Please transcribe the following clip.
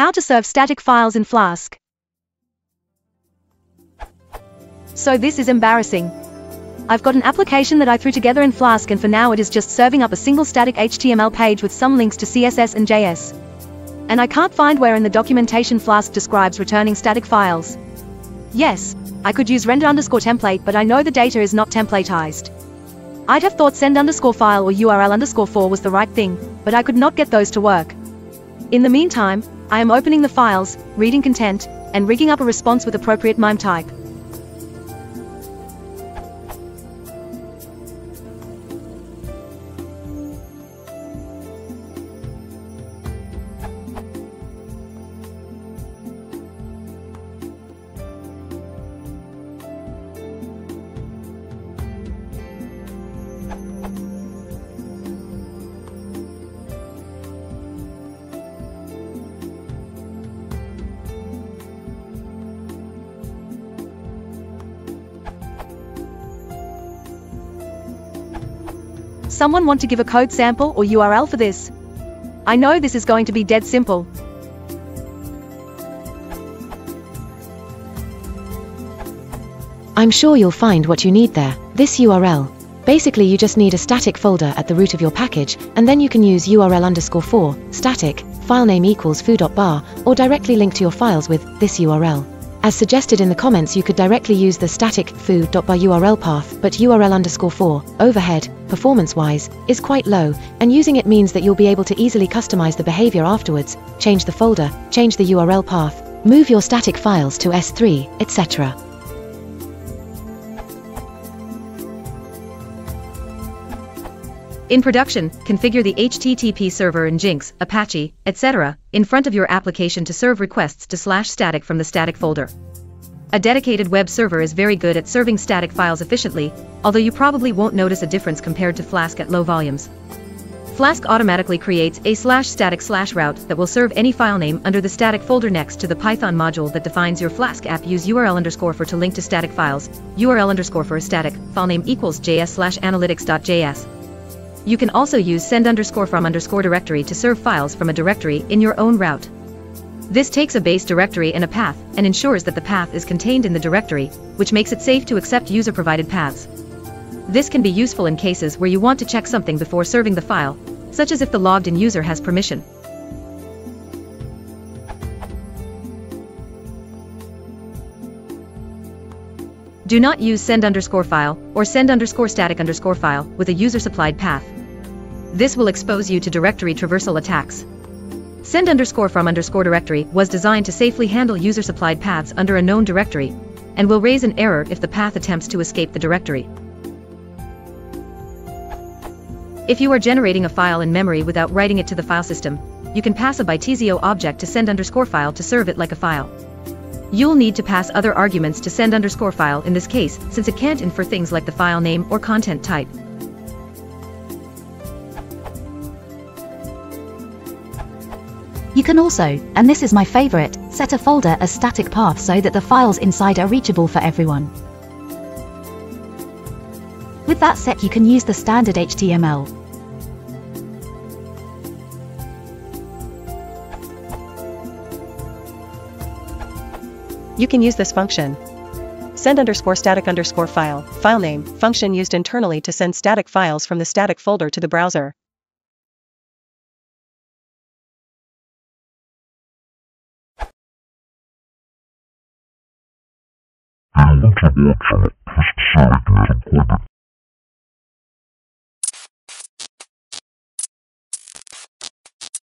How to serve static files in Flask. So this is embarrassing. I've got an application that I threw together in Flask, and for now it is just serving up a single static HTML page with some links to CSS and JS. And I can't find where in the documentation Flask describes returning static files. Yes, I could use render_template, but I know the data is not templatized. I'd have thought send_file or URL_for was the right thing, but I could not get those to work. In the meantime, I am opening the files, reading content, and rigging up a response with appropriate MIME type. Someone want to give a code sample or URL for this? I know this is going to be dead simple. I'm sure you'll find what you need there. This URL. Basically you just need a static folder at the root of your package, and then you can use URL_for, static, filename equals foo.bar, or directly link to your files with this URL. As suggested in the comments, you could directly use the static foo.bar URL path, but URL_for, overhead, performance-wise, is quite low, and using it means that you'll be able to easily customize the behavior afterwards, change the folder, change the URL path, move your static files to S3, etc. In production, configure the HTTP server in Jinx, Apache, etc. in front of your application to serve requests to /static from the static folder. A dedicated web server is very good at serving static files efficiently, although you probably won't notice a difference compared to Flask at low volumes. Flask automatically creates a /static/ route that will serve any file name under the static folder next to the Python module that defines your Flask app. Use URL_for to link to static files, URL_for static, filename equals js/analytics.js. You can also use send_from_directory to serve files from a directory in your own route. This takes a base directory and a path, and ensures that the path is contained in the directory, which makes it safe to accept user-provided paths. This can be useful in cases where you want to check something before serving the file, such as if the logged-in user has permission. Do not use send_file or send_static_file with a user-supplied path. This will expose you to directory traversal attacks. Send_from_directory was designed to safely handle user-supplied paths under a known directory, and will raise an error if the path attempts to escape the directory. If you are generating a file in memory without writing it to the file system, you can pass a bytezio object to send_file to serve it like a file. You'll need to pass other arguments to send_file in this case, since it can't infer things like the file name or content type. You can also, and this is my favorite, set a folder as static path so that the files inside are reachable for everyone. With that set, you can use the standard HTML. You can use this function. Send_static_file, filename, function used internally to send static files from the static folder to the browser. I want to watch it.